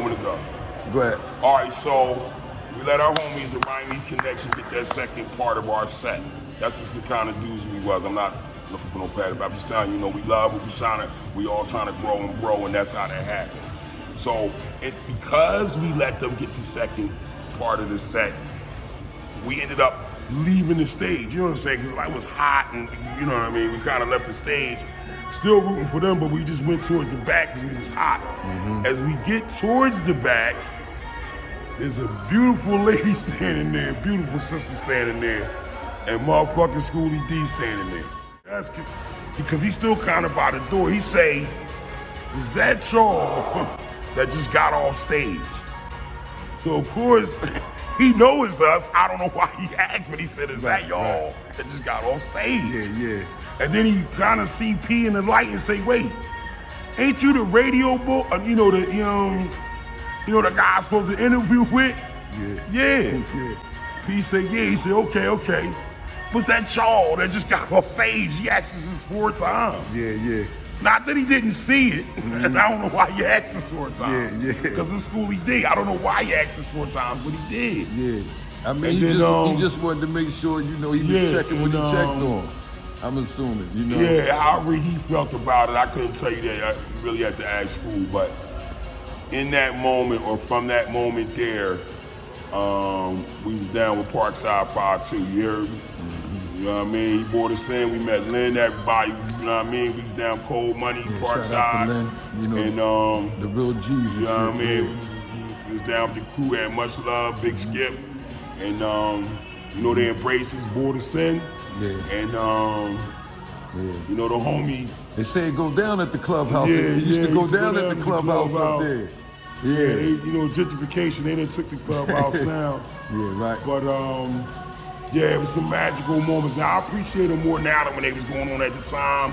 want me to go? Go ahead. All right, so we let our homies, the Rhymies Connection, get that second part of our set. That's just the kind of dudes we was. I'm not looking for no pad, but I'm just telling you, we love it. We all trying to grow, and that's how that happened. So, because we let them get the second part of the set, we ended up leaving the stage. You know what I'm saying? Because it was hot, and you know what I mean. We kind of left the stage, still rooting for them, but we just went towards the back because we was hot. As we get towards the back, there's a beautiful lady standing there, beautiful sister standing there, and motherfucking Schoolly D standing there. That's because he's still kind of by the door. He say, "Is that y'all that just got off stage?" So of course, he knows us. I don't know why he asked, but he said, "Is that y'all that just got off stage?" Yeah. And then he kind of see P in the light and say, "Wait, ain't you the radio boy? You know the guy I'm supposed to interview with?" Yeah. P said, "Yeah." He said, "Okay. Was that y'all that just got off stage?" He asked us this 4 times. Yeah. Not that he didn't see it, and I don't know why he asked us 4 times. Yeah. Because it's Schoolly D. I don't know why he asked us 4 times, but he did. Yeah. I mean, he just wanted to make sure, he was checking what he checked on. I'm assuming, Yeah, however he felt about it, I couldn't tell you that. You really had to ask School, but in that moment, or from that moment there, we was down with Parkside 5-2, you heard me? You know what I mean? He brought us in, we met Lynn, everybody, you know what I mean? We was down Cold Money, Parkside. Shout out to Lynn, and the real G's and shit. You know what I mean? We was down with the crew, had much love, Big Skip, and they embraced us, brought us in. Yeah. And the homie. They say it go down at the clubhouse. It used to go down at the clubhouse up there. Yeah. Gentrification, they done took the clubhouse now. Yeah, right. But it was some magical moments. Now I appreciate them more now than when they was going on at the time.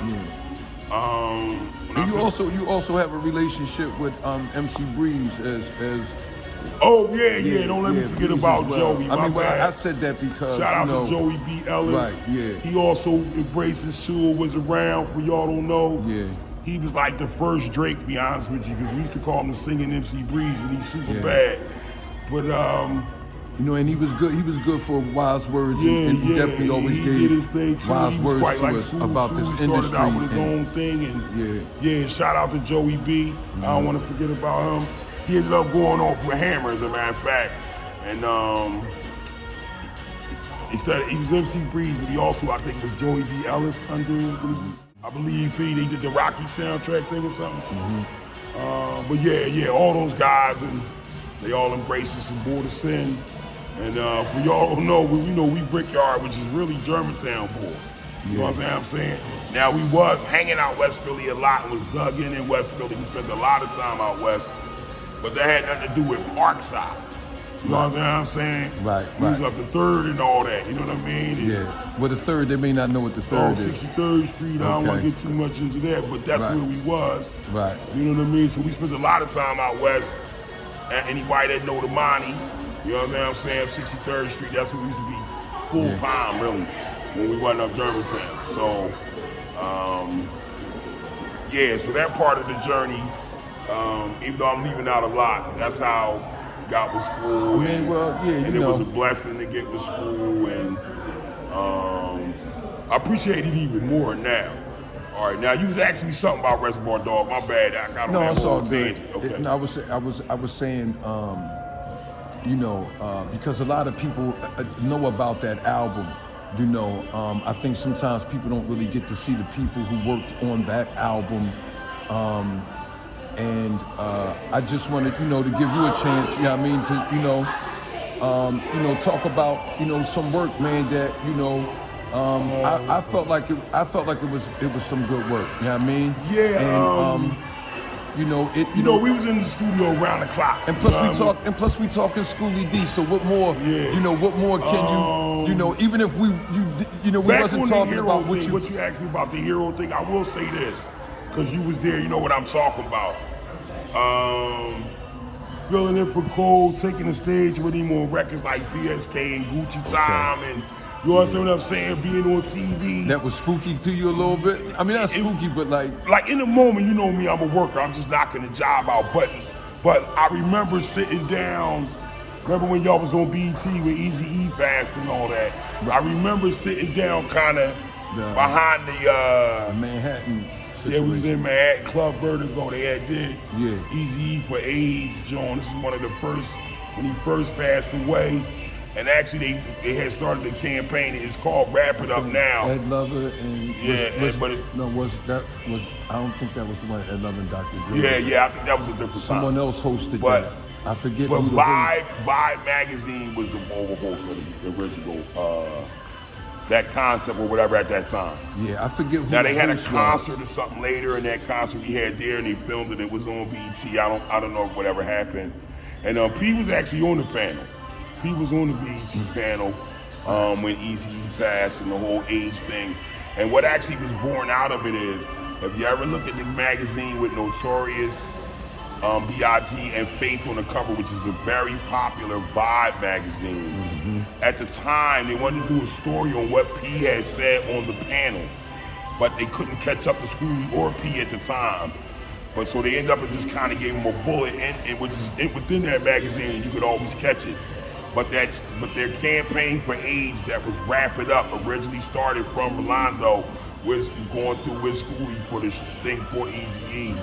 And you also have a relationship with MC Breeze as Oh yeah. Don't let me forget about Joey. I said that because shout out to Joey B. Ellis. Right, yeah. He also embraces Sewell, was around for y'all don't know. Yeah. He was like the first Drake, to be honest with you, because we used to call him the singing MC Breeze, and he's super bad. But and he was good. He was good for wise words, and he definitely always gave wise words to us about this industry. He started out with his own thing, and shout out to Joey B. I don't want to forget about him. He ended up going off with Hammer, as a matter of fact, and he was MC Breeze, but he also, I think, was Joey B. Ellis under. I believe they did the Rocky soundtrack thing or something. But all those guys, and they all embraced us and brought us in. And for y'all don't know, we Brickyard, which is really Germantown boys. You know what I'm saying? Now we was hanging out West Philly a lot and was dug in West Philly. We spent a lot of time out west, but that had nothing to do with Parkside. You know what I'm saying? Right. We was up the 3rd and all that, you know what I mean? Well, the 3rd, they may not know what the 3rd is. 63rd Street, I don't want to get too much into that, but that's where we was. Right. You know what I mean? So we spent a lot of time out west. And anybody that know the Monty, you know what I'm saying? 63rd Street, that's what we used to be full time, really, when we wasn't up Germantown. So, so that part of the journey, even though I'm leaving out a lot, that's how I got with School. And it was a blessing to get with School, and I appreciate it even more now. All right, now you was asking me something about Reservoir Dog. My bad, I got on that whole tangent. Okay. I was saying, because a lot of people know about that album. I think sometimes people don't really get to see the people who worked on that album. And I just wanted, to give you a chance, to, talk about, some work, man, that, I felt like it was some good work. You know what I mean? Yeah. And, we was in the studio around the clock. And plus we talking Schoolly D. So what more? What more can you? Even if we wasn't talking about what you asked me about the hero thing. I will say this, because you was there. You know what I'm talking about. Filling in for Cole, taking the stage with him on records like PSK and Gucci Time, and you understand what I'm saying? Being on TV. That was spooky to you a little bit? I mean, not spooky, but like in the moment, you know me, I'm a worker. I'm just knocking the job out. But But I remember sitting down. Remember when y'all was on BET with Eazy-E passed and all that? I remember sitting down kind of behind the Manhattan situation. Yeah, we was in Manhattan, Club Vertigo. They had did Eazy-E for AIDS, John. This is one of the first, when he first passed away. And actually, they had started the campaign. It's called Wrap It Up Now. Ed Lover and I don't think that was the one. Ed Lover and Dr. Dre. Yeah, I think that was a different Someone time. else hosted that. I forget. But who the Vibe magazine was the host of the original that concept or whatever at that time. Yeah, I forget. Who now they had a host concert was. or something later, and that concert we had there, and they filmed it. It was on BET. I don't know whatever happened. And P was actually on the panel. P was on the BET panel when Eazy-E passed and the whole AIDS thing. And what actually was born out of it is, if you ever look at the magazine with Notorious, B.I.G. and Faith on the cover, which is a very popular Vibe magazine. At the time, they wanted to do a story on what P had said on the panel, but they couldn't catch up to Schoolly or P at the time. But so they ended up and just kind of gave him a bullet, and which is within that magazine, and you could always catch it. But their campaign for AIDS that was Wrap It Up originally started from Rolando, was going through with Schoolly for this thing for Eazy-E.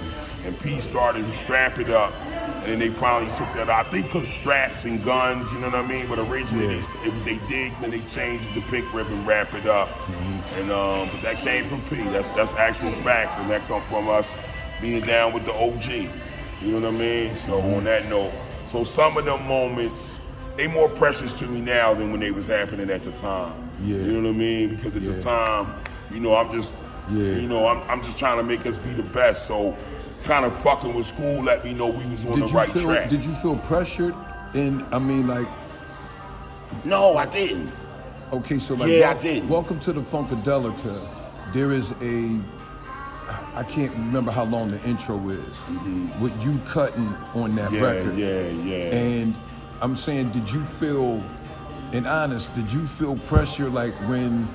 And P started to Strap It Up, and then they finally took that out. I think because straps and guns, you know what I mean? But originally they did, then they changed it to Pink Ribbon, Wrap It Up. And but that came from P. That's actual facts, and that come from us being down with the OG. You know what I mean? So on that note, so some of them moments, they more precious to me now than when they was happening at the time. Yeah. You know what I mean? Because at the time, you know, I'm just trying to make us be the best. So kind of fucking with School let me know we was on the right track. Did you feel pressured? And I mean, like, no, I didn't. Okay, so like, I didn't. Welcome to the Funkadelica. There is I can't remember how long the intro is, with you cutting on that record. Yeah. And I'm saying, did you feel pressure like when?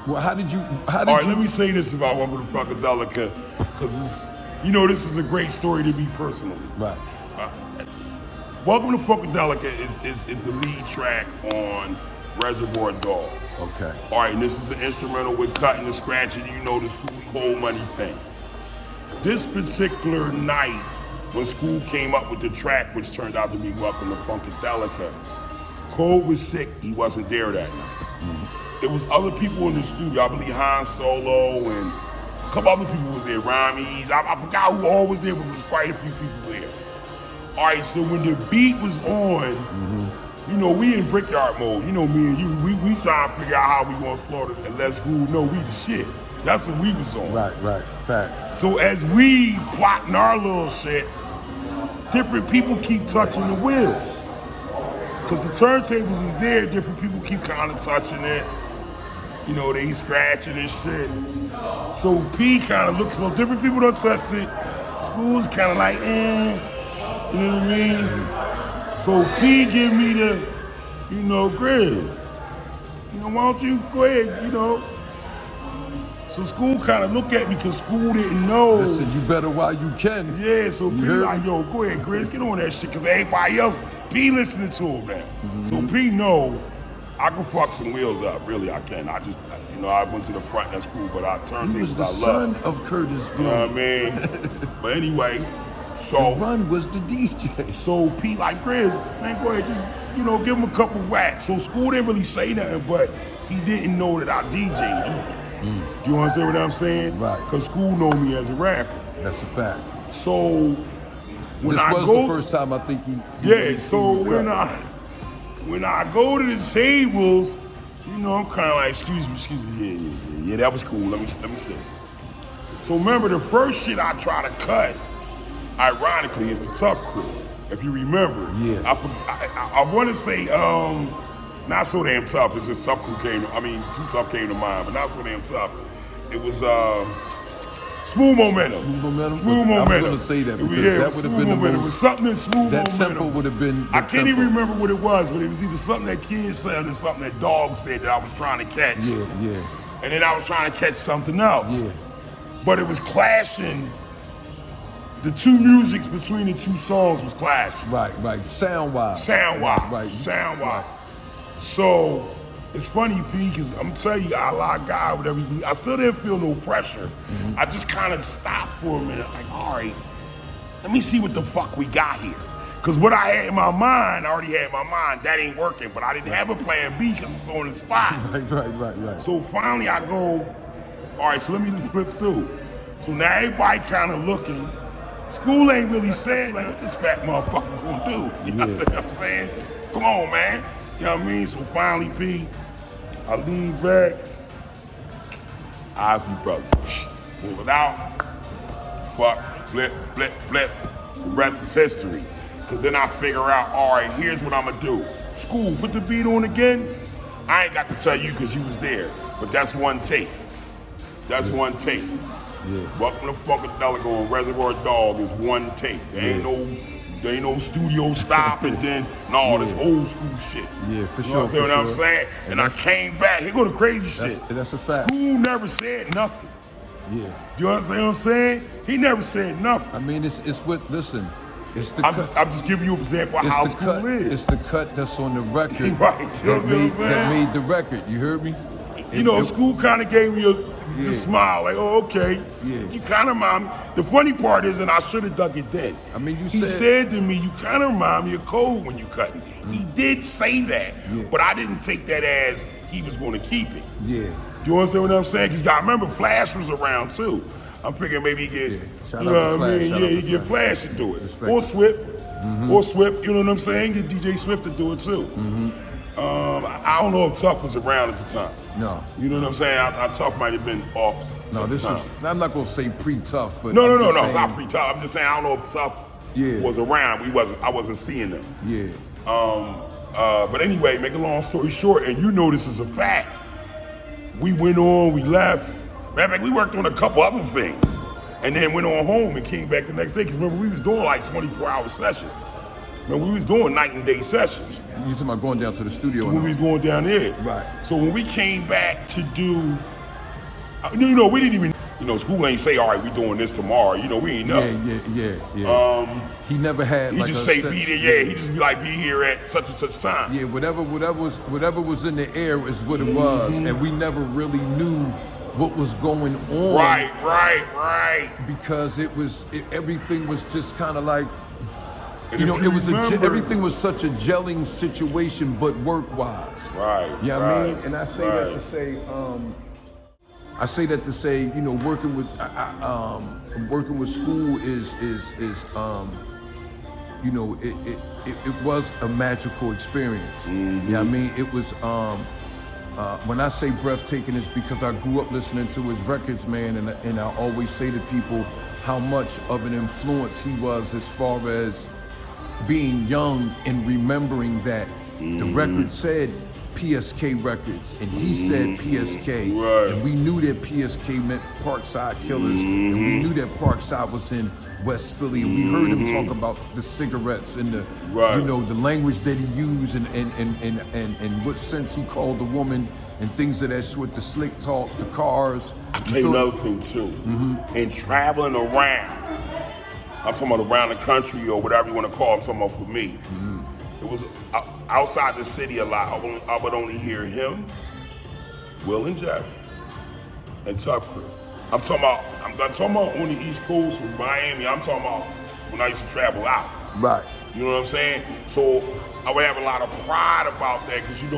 Well, how did you? All right, let me say this about Welcome to Funkadelica, because you know this is a great story to me personally. Right. Welcome to Funkadelica is the lead track on Reservoir Dog. Okay. All right, and this is an instrumental with cutting and scratching. You know the School Cold Money thing. This particular night, when School came up with the track, which turned out to be Welcome to Funkadelica, Cole was sick. He wasn't there that night. There was other people in the studio. I believe Han Solo and a couple other people was there. Ramis. I forgot who all was there, but there was quite a few people there. All right, so when the beat was on, you know, we in brickyard mode. You know, me and you, we trying to figure out how we gonna slaughter and let School know we the shit. That's what we was on. Right, facts. So as we plotting our little shit, different people keep touching the wheels. Cause the turntables is there, different people keep kind of touching it. You know, they scratching and shit. So P kind of looks, so different people don't touch it. School's kind of like, you know what I mean? So P give me the, you know, Grizz. You know, why don't you go ahead, you know? So School kind of look at me because School didn't know. Listen, you better while you can. Yeah, so P like, yo, go ahead, Grizz, get on that shit, because everybody else, P listening to him now. So P know I can fuck some wheels up, really I can. I just, you know, I went to the front, that's cool, but I turntables I love. He was the son of Curtis Blow. You know what I mean? But anyway, so. And Run was the DJ. So P like, Grizz, man, go ahead, just, you know, give him a couple whacks. So School didn't really say nothing, but he didn't know that I DJ'd either. Do you understand what I'm saying? Right. Because School know me as a rapper. That's a fact. So when this I was go, the first time I think he yeah. So when I go to the tables, you know, I'm kind of like, excuse me, yeah, that was cool. Let me sit. So remember, the first shit I try to cut, ironically, is the Tough Crew. If you remember, yeah. I want to say not So Damn Tough. It's just Tough Crew Too Tough came to mind, but Not So Damn Tough. It was Smooth Momentum. I was going to say that because that would have been the most. It was something in Smooth that Momentum. That tempo would have been. I can't even remember what it was, but it was either something that Kid said or something that Dog said that I was trying to catch. Yeah. And then I was trying to catch something else. Yeah. But it was clashing the two musics between the two songs was clashing. Right. Sound-wise. Sound-wise. So it's funny, P, because I'm telling you, I like God with everything. I still didn't feel no pressure. I just kind of stopped for a minute, like, all right, let me see what the fuck we got here. Because what I had in my mind, I already had in my mind, that ain't working, but I didn't have a plan B because it's on the spot. Right. So finally I go, all right, so let me just flip through. So now everybody kind of looking. School ain't really saying, like, what this fat motherfucker gonna do? You know what I'm saying? Come on, man. You know what I mean? So finally, P, I lean back, Ozzy Brothers, pull it out, fuck, flip. The rest is history. Cause then I figure out, all right, here's what I'm gonna do. School, put the beat on again. I ain't got to tell you cause you was there, but that's one take. That's one take. Yeah. Welcome to Funkadelic on Reservoir Dog is one take. There ain't no studio stop and then, no, this old school shit. Yeah, for You sure. understand what I'm saying? And I came back, here go the crazy shit. That's a fact. School never said nothing. Yeah. You understand what I'm saying? He never said nothing. I mean, it's what, listen, it's the I'm just giving you an example of how School is. It's the cut that's on the record Right, you know what I'm saying? that made the record, you heard me? School kind of gave me the smile, like, oh, okay. Yeah. You kind of remind me. The funny part is, and I should have dug it then. I mean, he said to me, you kind of remind me of Cole when you cut it. He did say that, but I didn't take that as he was going to keep it. Yeah. Do you understand what I'm saying? Because I remember Flash was around too. I'm figuring maybe he get, you know what I mean? Yeah, he get Flash to do it. Respect. Or Swift. Or Swift, you know what I'm saying? Get DJ Swift to do it too. I don't know if Tuck was around at the time. No. You know what I'm saying? I Tuck might have been off. No, this is, I'm not going to say pre-tough, but. No, it's not pre-Tuck. I'm just saying I don't know if Tuck was around. I wasn't seeing them. Yeah. But anyway, make a long story short, and you know this is a fact. We went on, we left. Matter of fact, we worked on a couple other things. And then went on home and came back the next day. Because remember, we was doing like 24-hour sessions. Remember, we was doing night and day sessions. You talking about going down to the studio? When we was going down there. Right. So when we came back to do, we didn't even, School ain't say, all right, we doing this tomorrow. We ain't know. Yeah. He never had. He like just say be there. Yeah, he just be like, be here at such and such time. Yeah, whatever was in the air is what it was, and we never really knew what was going on. Right. Because everything was just kind of like, everything was such a gelling situation, but work-wise. Right. You know what I mean? And I say that to say, working with School is it was a magical experience. You know what I mean? It was, when I say breathtaking, it's because I grew up listening to his records, man, and I always say to people how much of an influence he was as far as being young and remembering that the record said PSK Records, and he said PSK, and we knew that PSK meant Parkside Killers, and we knew that Parkside was in West Philly, and we heard him talk about the cigarettes and the, the language that he used, and what sense he called the woman, and things of that sort, the slick talk, the cars. I'll tell you another thing too, and traveling around, I'm talking about around the country or whatever you want to call it, I'm talking about for me. It was outside the city a lot. I would only hear him, Will and Jeff, and Tough Crew. I'm talking about on the East Coast from Miami. I'm talking about when I used to travel out. Right. You know what I'm saying? So I would have a lot of pride about that because we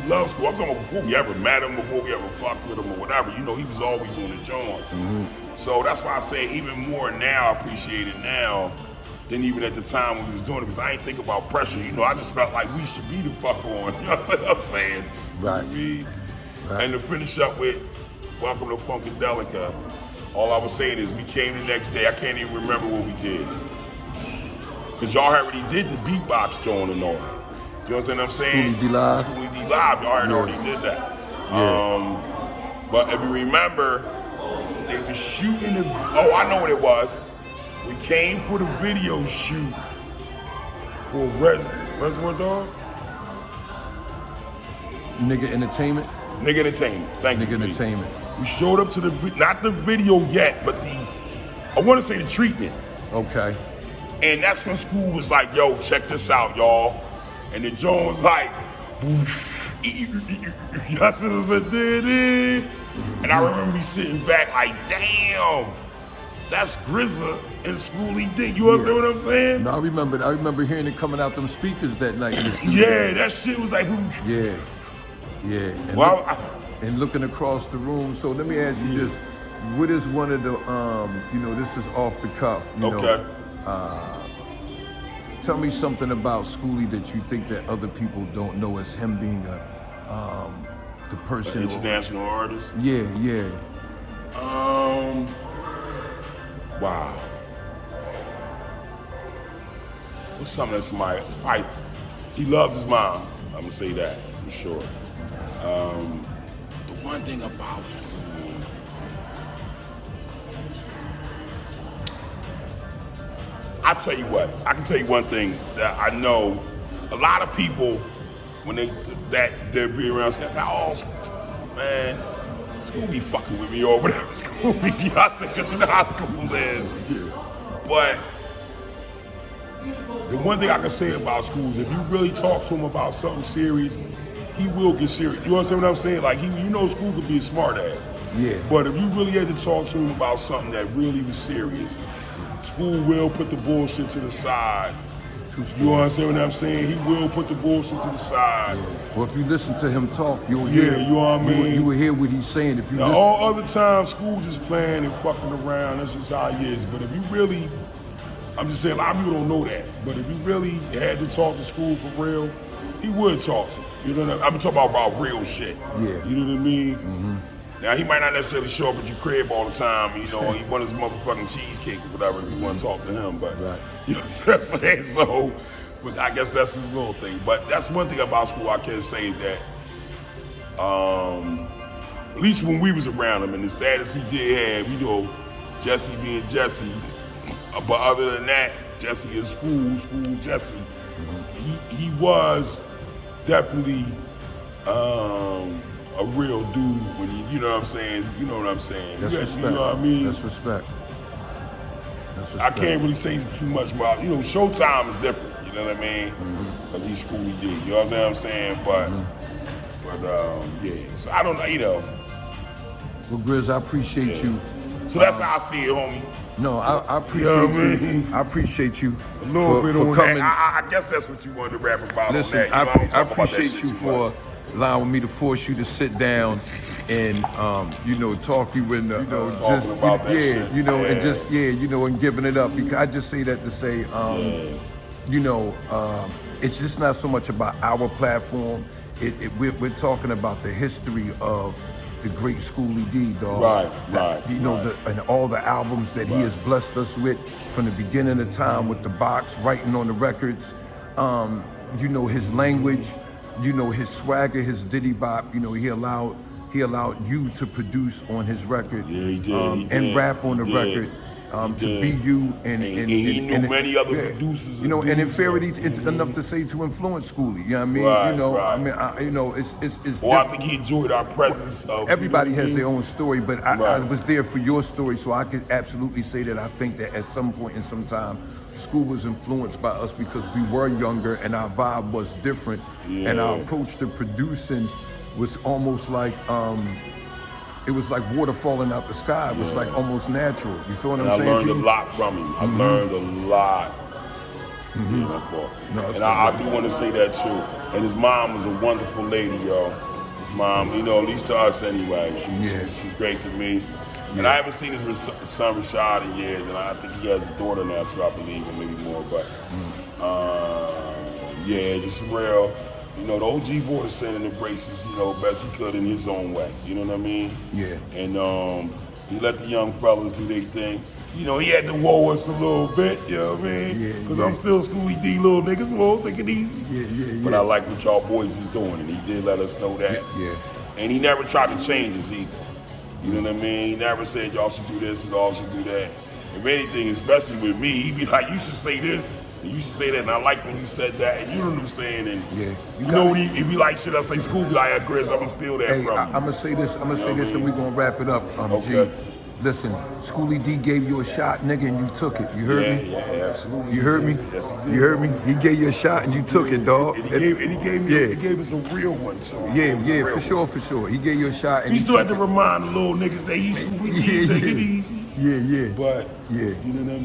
love School. I'm talking about before we ever met him, before we ever fucked with him or whatever. He was always on the joint. So that's why I say even more now, I appreciate it now than even at the time when we was doing it, because I ain't think about pressure. I just felt like we should be the fuck on. You know what I'm saying? Right. And to finish up with Welcome to Funkadelic, all I was saying is we came the next day. I can't even remember what we did. Because y'all already did the beatbox joint and all that. You understand what I'm saying? Schoolly D Live. Schoolly D Live, y'all already did that. Yeah. But if you remember, they were shooting I know what it was. We came for the video shoot for Reservoir Dog? Nigga Entertainment? Nigga Entertainment, thank you. Nigga Entertainment. We showed up to not the video yet, but I want to say the treatment. Okay. And that's when School was like, yo, check this out, y'all. And then Joan was like, that's what I did. And I remember me sitting back like, damn, that's Grizz and Schoolly D. You understand what I'm saying? No, I remember hearing it coming out them speakers that night. Yeah, that shit was like, yeah. And, well, and looking across the room. So let me ask you this. What is one of the, you know, this is off the cuff, you know. Tell me something about Schoolly that you think that other people don't know as him being the person. An international artist? Yeah. Wow. What's something that somebody, probably, he loved his mom. I'm gonna say that for sure. The one thing about School, I tell you what, I can tell you one thing that I know. A lot of people, when they're be around, man, School be fucking with me or whatever. School be, I think you know how School is. But the one thing I can say about School is if you really talk to him about something serious, he will get serious. You understand what I'm saying? Like, you know School could be a smart ass. Yeah. But if you really had to talk to him about something that really was serious, School will put the bullshit to the side. You understand what I'm saying? He will put the bullshit to the side. Yeah. Well, if you listen to him talk, you'll hear. You know what I mean? You will hear what he's saying. If you now, listen. all other times, School just playing and fucking around. That's just how he is. But if you really, I'm just saying, a lot of people don't know that. But if you really had to talk to School for real, he would talk to you. You know what I mean? I'm talking about real shit. Yeah. You know what I mean? Mm-hmm. Now, he might not necessarily show up at your crib all the time, you know, he want his motherfucking cheesecake or whatever if you want to talk to him, but, you know what I'm saying? So, but I guess that's his little thing. But that's one thing about School I can say is that, at least when we was around him and the status he did have, you know, Jesse being Jesse, but other than that, Jesse is School Jesse. Mm-hmm. He was definitely, a real dude when you know what I'm saying? You know what I'm saying? That's respect. You know what I mean? That's respect. I can't really say too much about, you know, Showtime is different, you know what I mean? Mm-hmm. Because he's Schoolly D, you know what I'm saying? But, yeah, so I don't know, you know. Well, Grizz, I appreciate you. So that's how I see it, homie. No, I appreciate you. I appreciate you a little bit on coming. That. I guess that's what you wanted to rap about. Listen, on that. I appreciate you for allowing me to force you to sit down and you know, talk you in the, you know, just about that shit. You know, and just you know, and giving it up. Because I just say that to say, you know, it's just not so much about our platform. We're talking about the history of the great Schoolly D, dog. Right. You know, and all the albums that he has blessed us with from the beginning of time with the box, writing on the records. You know, his language, you know, his swagger, his diddy bop. You know, he allowed you to produce on his record. Yeah, he did. And rap on the record. To be you and he knew many other producers. You know, and inferiority enough to say to influence Schoolly. You know what I mean? You know, I mean, you know, it's. Well, I think he enjoyed our presence. Everybody has their own story, but I was there for your story, so I could absolutely say that I think that at some point in some time, School was influenced by us because we were younger and our vibe was different, and our approach to producing was almost like. It was like water falling out the sky. It was like almost natural. You feel what I'm saying? I learned a lot from him. I learned a lot. And I do want to say that too. And his mom was a wonderful lady, yo. His mom, you know, at least to us anyway. She's great to me. And I haven't seen his son Rashad in years, and I think he has a daughter now too, I believe, or maybe more. But yeah, just real. You know, the OG boy is sending embraces, you know, best he could in his own way. You know what I mean? Yeah. And he let the young fellas do their thing. You know, he had to whoa us a little bit, you know what I mean? Yeah. Because I'm still Schoolly D, little niggas, whoa, take it easy. Yeah. But I like what y'all boys is doing, and he did let us know that. Yeah. And he never tried to change us either. You know what I mean? He never said y'all should do this and y'all should do that. If anything, especially with me, he'd be like, you should say this. You should say that, and I like when you said that, and you know what I'm saying, and you know what he'd be like, shit, I say School, be like, Grizz, I'm gonna steal that from you. I'm gonna say this, and we're gonna wrap it up, G. Listen, Schoolly D gave you a shot, nigga, and you took it. You heard me? Yeah, absolutely. You heard me? Yes, he did. You heard me? He gave you a shot and you took it, dog. And he gave us a real one too. Yeah, for sure. He gave you a shot and We he still took had to it. remind the little niggas that he's take it easy. Yeah. But Yeah. you know what I mean?